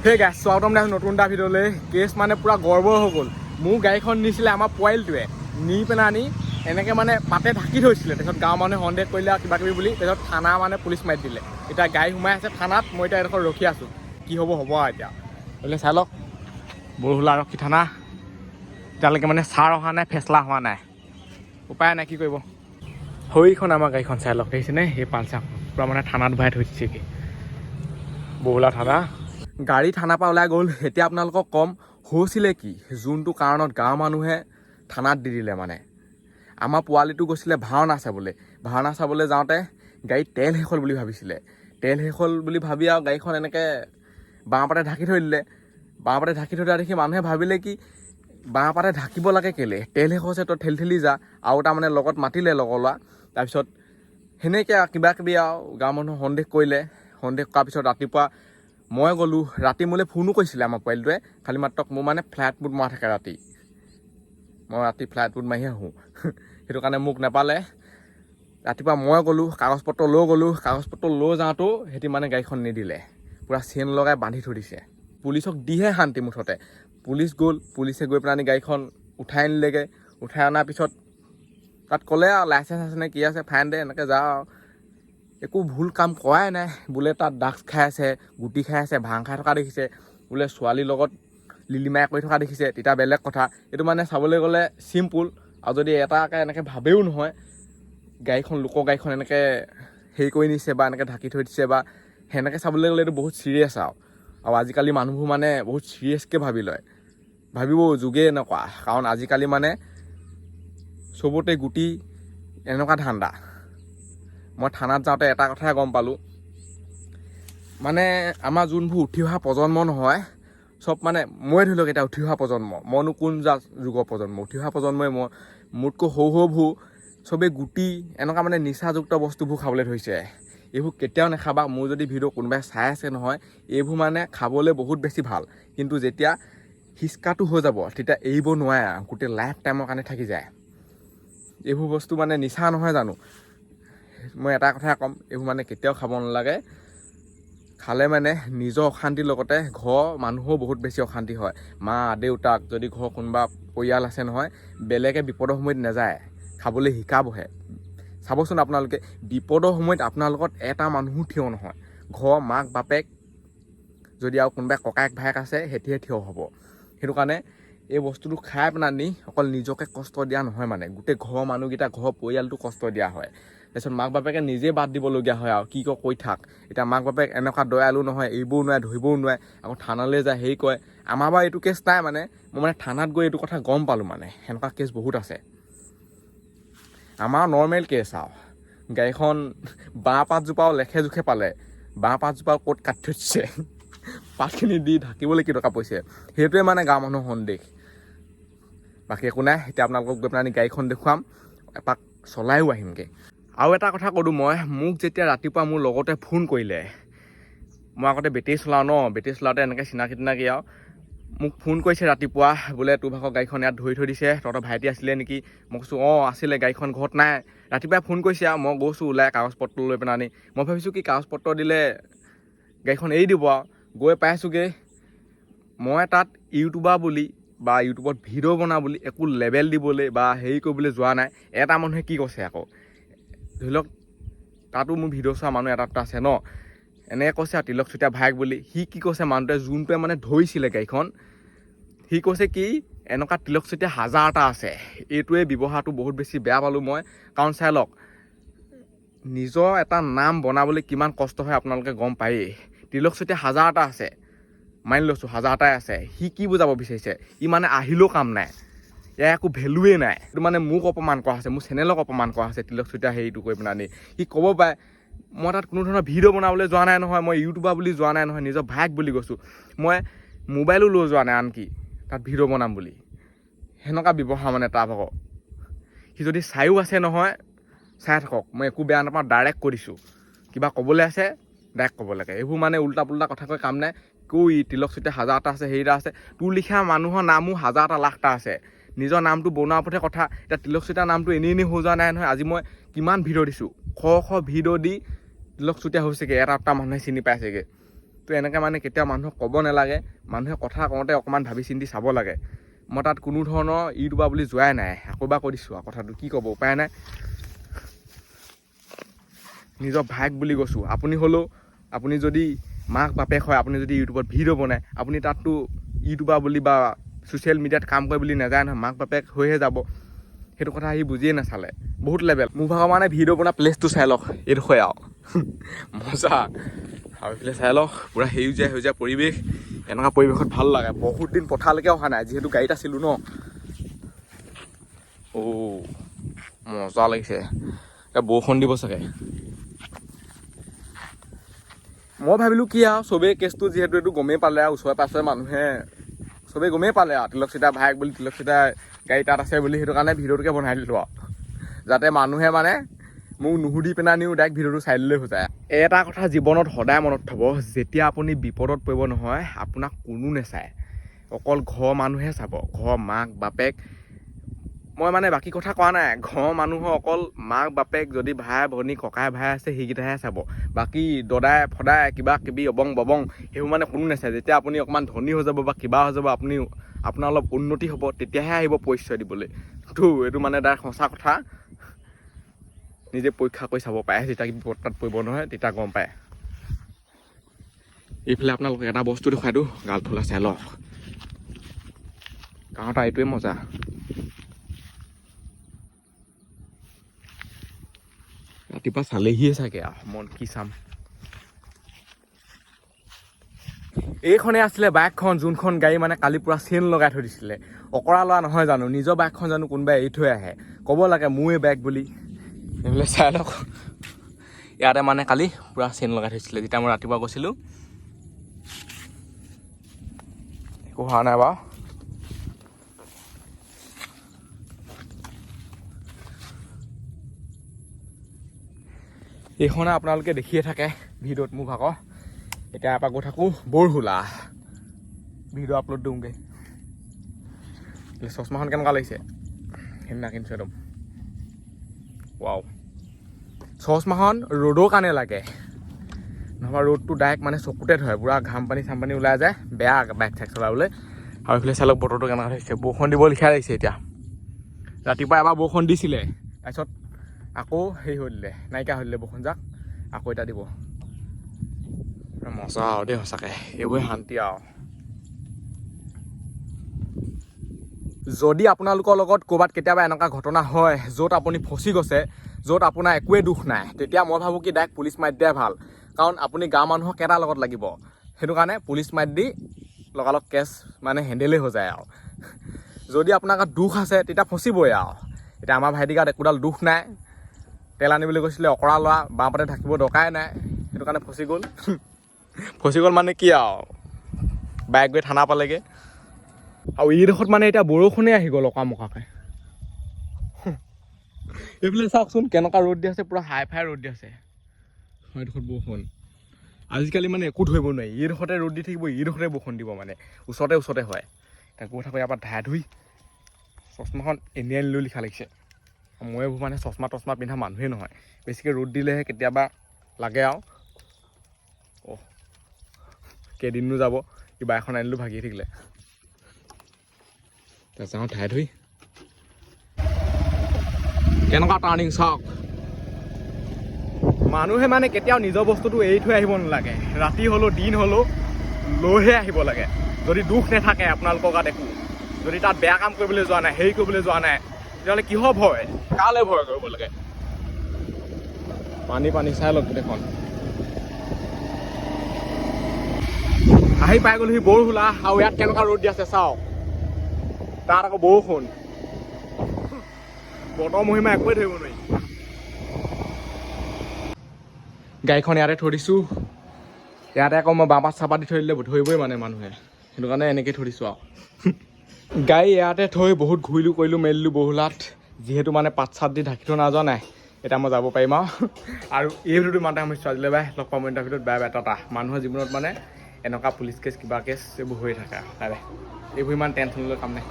সেই গাছ স্বাগতম নাই নতুন এটা ভিডিঅ'লৈ কেছ মানে পূৰা গৰ্বৰ হৈ গ'ল। মোৰ গাড়ীখন নিছিলে আমাৰ পোৱালিটোৱে নি পেলাই আনি এনেকৈ মানে পাতে ঢাকি থৈছিলে। তাৰপিছত গাঁৱৰ মানুহে সন্দেহ কৰিলে আৰু কিবা কিবি বুলি তাৰপিছত থানা মানে পুলিচ মাৰি দিলে। এতিয়া গাড়ী সোমাই আছে থানাত, মই এতিয়া এডোখৰ ৰখি আছোঁ। কি হ'ব আৰু এতিয়া বোলে চাই লওক। বৰহোলা আৰক্ষী থানা এতিয়ালৈকে মানে ছাৰ অহা নাই, ফেচলা হোৱা নাই, উপায় নাই, কি কৰিব। সৈখন আমাৰ গাড়ীখন চাই লওক, দেখিছেনে? সেই পালচাৰখন পূৰা মানে থানাত ভৰাই থৈ দিছেগৈ, বৰহোলা থানা। গাড়ী থানাৰ পৰা ওলাই গ'ল। এতিয়া আপোনালোকক কম হৈছিলে কি, যোনটো কাৰণত গাঁৱৰ মানুহে থানাত দি দিলে। মানে আমাৰ পোৱালিটো গৈছিলে ভাওনা চাবলৈ। ভাওনা চাবলৈ যাওঁতে গাড়ীত তেল শেষ হ'ল বুলি ভাবিছিলে। তেল শেষ হ'ল বুলি ভাবি আৰু গাড়ীখন এনেকৈ বাঁহ পাতে ঢাকি থৈ দিলে। বাঁহ পাতে ঢাকি থৈ দিয়া দেখি মানুহে ভাবিলে কি, বাঁহ পাতে ঢাকিব লাগে কেলে, তেল শেষ হৈছে তই ঠেলি যা। আৰু এটা মানে লগত মাতিলে লগৰ ল'ৰা। তাৰপিছত সেনেকৈ কিবা কিবি আৰু গাঁৱৰ মানুহে সন্দেহ কৰিলে। সন্দেহ কৰাৰ পিছত ৰাতিপুৱা মই গ'লোঁ। ৰাতি মোলৈ ফোনো কৰিছিলে আমাৰ পোৱালিটোৱে, খালি মাত্ৰ মোৰ মানে ফ্লাইট মুড মৰা থাকে ৰাতি। মই ৰাতি ফ্লাইট মুড মাৰিহে আহোঁ, সেইটো কাৰণে মোক নাপালে। ৰাতিপুৱা মই গ'লোঁ, কাগজ পত্ৰ লৈ গ'লোঁ। কাগজ পত্ৰ লৈ যাওঁতেও সিহঁতি মানে গাড়ীখন নিদিলে, পূৰা চেইন লগাই বান্ধি থৈ দিছে। পুলিচক দিহে শান্তি মুঠতে। পুলিচ গ'ল, পুলিচে গৈ পেলাই গাড়ীখন উঠাই আনিলেগৈ। উঠাই অনাৰ পিছত তাত ক'লে আৰু লাইচেঞ্চ আছে নে কি আছে, ফাইন দে, এনেকৈ যা আৰু। একো ভুল কাম কৰাই নাই। বোলে তাত ড্ৰাগছ খাই আছে, গুটি খাই আছে, ভাং খাই থকা দেখিছে, বোলে ছোৱালীৰ লগত লিলিমাই কৰি থকা দেখিছে, তেতিয়া বেলেগ কথা। এইটো মানে চাবলৈ গ'লে চিম্পুল। আৰু যদি এটাকৈ এনেকৈ ভাবেও নহয়, গাড়ীখন লোকৰ গাড়ীখন এনেকৈ হেৰি কৰি নিছে বা এনেকৈ ঢাকি থৈ দিছে বা সেনেকৈ চাবলৈ গ'লে এইটো বহুত চিৰিয়াছ আৰু আজিকালি মানুহবোৰ মানে বহুত চিৰিয়াছকৈ ভাবি লয়। ভাবিব যোগে এনেকুৱা, কাৰণ আজিকালি মানে চবতে গুটি এনেকুৱা ধান্দা। মই থানাত যাওঁতে এটা কথাই গম পালোঁ, মানে আমাৰ যোনবোৰ উঠি অহা প্ৰজন্ম নহয়, চব মানে মই ধৰি লওক এতিয়া উঠি অহা প্ৰজন্ম, মইনো কোন যুগৰ প্ৰজন্ম, উঠি অহা প্ৰজন্মই মই মোতকৈ সৰুবোৰ চবেই গুটি এনেকুৱা মানে নিচাযুক্ত বস্তুবোৰ খাবলৈ ধৰিছে। এইবোৰ কেতিয়াও নাখাবা। মোৰ যদি ভিডিঅ' কোনোবাই চাই আছে নহয়, এইবোৰ মানে খাবলৈ বহুত বেছি ভাল, কিন্তু যেতিয়া হিচকাটো হৈ যাব তেতিয়া এৰিব নোৱাৰে, গোটেই লাইফ টাইমৰ কাৰণে থাকি যায়। এইবোৰ বস্তু মানে নিচা নহয় জানো। মই এটা কথাই ক'ম, এইবোৰ মানে কেতিয়াও খাব নালাগে। খালে মানে নিজৰ অশান্তিৰ লগতে ঘৰৰ মানুহো বহুত বেছি অশান্তি হয়। মা দেউতাক, যদি ঘৰৰ কোনোবা পৰিয়াল আছে নহয়, বেলেগে বিপদৰ সময়ত নাযায়, খাবলৈ শিকাবহে। চাবচোন আপোনালোকে, বিপদৰ সময়ত আপোনাৰ লগত এটা মানুহো থিয় নহয়। ঘৰৰ মাক বাপেক, যদি আৰু কোনোবাই ককায়েক ভায়েক আছে, সেতিহে থিয় হ'ব। সেইটো কাৰণে এই বস্তুটো খাই পেলানি অকল নিজকে কষ্ট দিয়া নহয়, মানে গোটেই ঘৰৰ মানুহকেইটা, ঘৰৰ পৰিয়ালটো কষ্ট দিয়া হয়। তাৰপিছত মাক বাপেকে নিজে বাদ দিবলগীয়া হয় আৰু কি কৈ থাক। এতিয়া মাক বাপেক এনেকুৱা দয়ালু নহয়, এৰিবও নোৱাৰে, ধৰিবও নোৱাৰে, আকৌ থানালৈ যায়, হেৰি কয়। আমাৰ বাৰু এইটো কেছ নাই, মানে মই মানে থানাত গৈ এইটো কথা গম পালোঁ। মানে সেনেকুৱা কেছ বহুত আছে। আমাৰ নৰ্মেল কেছ আৰু গাড়ীখন বাঁহ পাতজোপাও লেখে জোখে পালে, বাঁহ পাতজোপাও ক'ত কাটি থৈ দিছে, পাতখিনি দি ঢাকিবলৈ কি টকা পইছে, সেইটোৱে মানে গাঁৱৰ মানুহৰ সন্দেহ। বাকী একো নাই। এতিয়া আপোনালোকক গৈ পেলাই গাড়ীখন দেখুৱাম, এপাক চলাইও আহিমগৈ। আৰু এটা কথা ক'লোঁ, মোক যেতিয়া ৰাতিপুৱা মোৰ লগতে ফোন কৰিলে, মই আগতে বেটেৰী চলাওঁ ন, বেটেৰী চলাওঁতে এনেকৈ চিনাকি আৰু মোক ফোন কৰিছে ৰাতিপুৱা, বোলে তোৰ ভাগৰ গাড়ীখন ইয়াত ধৰি থৈ দিছে, তহঁতৰ ভাইটি আছিলে নেকি? মই কৈছোঁ অঁ আছিলে, গাড়ীখন ঘৰত নাই। ৰাতিপুৱাই ফোন কৰিছে আৰু মই গৈছোঁ ওলাই কাগজ পত্ৰ লৈ পেলাই আনি। মই ভাবিছোঁ কি কাগজ পত্ৰ দিলে গাড়ীখন এৰি দিব আৰু। গৈ পাইছোঁগৈ, মই তাত ইউটিউবাৰ বুলি বা ইউটিউবত ভিডিঅ' বনাওঁ বুলি একো লেবেল দিবলৈ বা হেৰি কৰিবলৈ যোৱা নাই। এটা মানুহে কি কৈছে আকৌ, ধৰি লওক তাতো মোৰ ভিডিঅ' চোৱা মানুহ এটা আছে ন, এনেকৈ কৈছে আৰু তিলক চুতীয়া ভায়েক বুলি। সি কি কৈছে, মানুহটোৱে যোনটোৱে মানে ধৰিছিলে গাড়ীখন, সি কৈছে কি এনেকুৱা তিলক চুতীয়া হাজাৰটা আছে। এইটোৱে ব্যৱহাৰটো বহুত বেছি বেয়া পালোঁ মই, কাৰণ চাই লওক নিজৰ এটা নাম বনাবলৈ কিমান কষ্ট হয় আপোনালোকে গম পায়েই। তিলক চুতীয়া হাজাৰটা আছে, মানি লৈছোঁ হাজাৰটাই আছে। সি কি বুজাব বিচাৰিছে, ই মানে আহিলেও কাম নাই, ইয়াৰ একো ভেলুৱে নাই। এইটো মানে মোক অপমান কৰা হৈছে, মোৰ চেনেলক অপমান কৰা হৈছে তিলক চুতীয়া হেৰিটো কৰি পেলাই আনি। সি ক'ব পাৰে মই তাত কোনো ধৰণৰ ভিডিঅ' বনাবলৈ যোৱা নাই নহয়, মই ইউটিউবাৰ বুলি যোৱা নাই নহয়, নিজৰ ভায়েক বুলি গৈছোঁ। মই মোবাইলো লৈ যোৱা নাই আনকি তাত ভিডিঅ' বনাম বুলি। সেনেকুৱা ব্যৱহাৰ মানে তাৰ ভাগৰ। সি যদি চায়ো আছে নহয়, চাই থাকক, মই একো বেয়া নাপাওঁ, ডাইৰেক্ট কৈ দিছোঁ। কিবা ক'বলৈ আছে ডাইৰেক্ট ক'ব লাগে। এইবোৰ মানে উল্টা পুল্টা কথা কৈ কাম নাই। তিলক চুতীয়া হাজাৰটা আছে, হেৰিটা আছে, তোৰ লিখা মানুহৰ নামো হাজাৰটা লাখটা আছে। নিজৰ নামটো বনোৱাৰ ওপৰতহে কথা। এতিয়া তিলক চুতীয়া নামটো এনেই হৈ যোৱা নাই নহয়। আজি মই কিমান ভিডিঅ' দিছোঁ, শ ভিডিঅ' দি তিলক চুতীয়া হৈছেগৈ, এটা মানুহে চিনি পাইছেগৈ। তো এনেকৈ মানে কেতিয়াও মানুহক ক'ব নালাগে, মানুহে কথা কওঁতে অকণমান ভাবি চিন্তি চাব লাগে। মই তাত কোনো ধৰণৰ ইউটিউবাৰ বুলি যোৱাই নাই, আকৌ এবাৰ কৈ দিছোঁ আৰু কথাটো কি ক'ব, উপায় নাই। নিজৰ ভাইক বুলি কৈছোঁ। আপুনি যদি মাক বাপেক হয়, আপুনি যদি ইউটিউবত ভিডিঅ' বনায়, আপুনি তাততো ইউটিউবাৰ বুলি বা ছ'চিয়েল মিডিয়াত কাম কৰে বুলি নাযায় নহয়, মাক বাপেক হৈহে যাব। সেইটো কথা সি বুজিয়ে নাচালে, বহুত লেভেল। মোৰ ভাগৰ মানে ভিডিঅ' বনোৱা প্লেচটো চাই লওক, এইডোখৰে আৰু মজা। আৰু এইফালে চাই লওক পূৰা সেউজীয়া পৰিৱেশ, এনেকুৱা পৰিৱেশত ভাল লাগে। বহুত দিন পথাৰলৈকে অহা নাই, যিহেতু গাড়ীত আছিলোঁ ন। মজা লাগিছে, বৰষুণ দিব চাগে। মই ভাবিলোঁ কি আৰু চবেই কেছটো যিহেতু এইটো গমেই পালে আৰু ওচৰে পাঁচৰে মানুহে চবেই গমেই পালে আৰু তিলক চিতা ভায়েক বুলি, তিলক চিতা গাড়ী তাত আছে বুলি, সেইটো কাৰণে ভিডিঅ'টোকে বনাই দিলোঁ আৰু যাতে মানুহে মানে মোক নুসুধি পেনানিও ডাইৰেক্ট ভিডিঅ'টো চাই দিলেই হৈ যায়। এটা কথা জীৱনত সদায় মনত থ'ব, যেতিয়া আপুনি বিপদত পৰিব নহয়, আপোনাক কোনো নাচায়, অকল ঘৰৰ মানুহে চাব, ঘৰৰ মাক বাপেক। মই মানে বাকী কথা কোৱা নাই, ঘৰৰ মানুহৰ অকল মাক বাপেক, যদি ভাই ভনী ককাই ভাই আছে সেইকেইটাহে চাব। বাকী দদাই ফদাই কিবা কিবি অবং ববং সেইবোৰ মানে কোনো নাচায়। যেতিয়া আপুনি অকণমান ধনী হৈ যাব বা কিবা হৈ যাব, আপোনাৰ অলপ উন্নতি হ'ব, তেতিয়াহে আহিব পৰিচয় দিবলৈ। এইটো মানে ডাইৰেক্ট সঁচা কথা, নিজে পৰীক্ষা কৰি চাব পাৰে। যেতিয়া বিপদত পৰিব নহয় তেতিয়া গম পায়। এইফালে আপোনালোকে এটা বস্তু দেখুৱাই দিওঁ, গালফলা চাই লওক, গাঁৱত এইটোৱে মজা। ৰাতিপুৱা চালেহিয়ে চাগে আৰু মন কি চাম। এইখনে আছিলে বাইকখন, যোনখন গাড়ী মানে কালি পূৰা চেইন লগাই থৈ দিছিলে। অকৰা লোৱা নহয় জানো, নিজৰ বাইকখন জানো কোনোবাই এৰি থৈ আহে, ক'ব লাগে মোৰে বাইক বুলি। এইফালে চাই লওক, ইয়াতে মানে কালি পূৰা চেইন লগাই থৈছিলে, যেতিয়া মই ৰাতিপুৱা গৈছিলোঁ। একো হোৱা নাই বাৰু। এইখনে আপোনালোকে দেখিয়ে থাকে ভিডিঅ'ত মোৰ ভাগৰ। এতিয়া এপাক গৈ থাকোঁ বৰহুলা, ভিডিঅ' আপলোড দিওঁগৈ। চশমাখন কেনেকুৱা লাগিছে, সেইদিনা কিনিছোঁ একদম ৱাও। চশমাখন ৰ'দৰ কাৰণে লাগে, নহ'বা ৰ'দটো ডাইৰেক্ট মানে চকুতে ধৰে, পূৰা ঘাম পানী চাম পানী ওলাই যায়, বেয়া বাইক চাইক চলাবলৈ। আৰু এইফালে চাই লওক বতৰটো কেনেকুৱা হৈছে, বৰষুণ দিব লিখা লাগিছে এতিয়া। ৰাতিপুৱা এবাৰ বৰষুণ দিছিলে, তাৰপিছত আকৌ হেৰি হৈ দিলে, নাইকিয়া হৈ দিলে বৰষুণ যাক, আকৌ এতিয়া দিব। মজা আৰু দেই সঁচাকৈ, এইবোৰে শান্তি আৰু। যদি আপোনালোকৰ লগত ক'ৰবাত কেতিয়াবা এনেকুৱা ঘটনা হয় য'ত আপুনি ফচি গৈছে, য'ত আপোনাৰ একোৱেই দুখ নাই, তেতিয়া মই ভাবোঁ কি ডাইৰেক্ট পুলিচ মাতি দিয়াই ভাল। কাৰণ আপুনি গাঁৱৰ মানুহক কেইটাৰ লগত লাগিব, সেইটো কাৰণে পুলিচ মাতি দি লগালগ কেছ মানে হেণ্ডেলেই হৈ যায় আৰু। যদি আপোনাৰ গাত দুখ আছে তেতিয়া ফচিবই আৰু। এতিয়া আমাৰ ভাইটি গাত একোডাল দুখ নাই, তেল আনিবলৈ গৈছিলে, অকৰা লোৱা বাওঁ পাতে থাকিব দৰকাৰে নাই, সেইটো কাৰণে ফচি গ'ল মানে কি আৰু, বাইক গৈ থানা পালেগৈ। আৰু এইডোখৰত মানে এতিয়া বৰষুণে আহি গ'ল অকামকাকৈ। এইফালে চাওকচোন কেনেকুৱা ৰ'দ দি আছে, পূৰা হাই ফাই ৰ'দ দি আছে। এইডোখৰত বৰষুণ আজিকালি মানে একো ধৰিব নোৱাৰি, এইডোখৰতে ৰ'দ দি থাকিব, এইডোখৰতে বৰষুণ দিব, মানে ওচৰতে হয়। এতিয়া গৈ থাকোঁ ইয়াৰ পৰা ধাই ধুই, চশমাখন এনেই আনিলেও লিখা লাগিছে। মই এইবোৰ মানে চশমা তচমা পিন্ধা মানুহেই নহয়, বেছিকৈ ৰ'দ দিলেহে কেতিয়াবা লাগে আৰু। কেইদিননো যাব, কিবা এখন আনিলোঁ ভাগি থাকিলে। তাৰপিছত যাওঁ ঠাই ধুই, কেনেকুৱা টাৰ্ণিং চাওক। মানুহে মানে কেতিয়াও নিজৰ বস্তুটো এৰি থৈ আহিব নালাগে, ৰাতি হ'লেও দিন হ'লেও লৈহে আহিব লাগে। যদি দুখ নাথাকে আপোনালোকৰ গাত একো, যদি তাত বেয়া কাম কৰিবলৈ যোৱা নাই, হেৰি কৰিবলৈ যোৱা নাই, তেতিয়াহ'লে কিহৰ ভয়, কালৈ ভয় কৰিব লাগে। পানী চাই লওক গোটেইখন। আহি পাই গ'লোহি বৰহুলা, আৰু ইয়াত কেনেকুৱা ৰ'দ দি আছে চাওক, তাত আকৌ বৰষুণ। বতৰ মহিমা একোৱে ধৰিব নোৱাৰি। গাড়ীখন ইয়াতে থৈ দিছোঁ, ইয়াতে আকৌ মই বাঁহ পাত চাহপাত দি থৈ দিলে ধৰিবই মানে মানুহে, সেইটো কাৰণে এনেকৈ থৈ দিছোঁ আৰু। গাড়ী ইয়াতে থৈ বহুত ঘূৰিলোঁ কৰিলোঁ মেলিলোঁ বৰহুলাত, যিহেতু মানে পাত চাত দি ঢাকি থৈ নাযোৱা নাই, এতিয়া মই যাব পাৰিম আৰু এই ভিডিঅ'টো ইমানতে সামৰিছোঁ আজিলৈ। বাই, লগ পাম এটা ভিডিঅ'ত, বাই টাটা। মানুহৰ জীৱনত মানে এনেকুৱা পুলিচ কেছ কিবা কেছ এইবোৰ হৈ থাকে, বাই। এইবোৰ ইমান টেনশ্যন লৈ কাম নাই।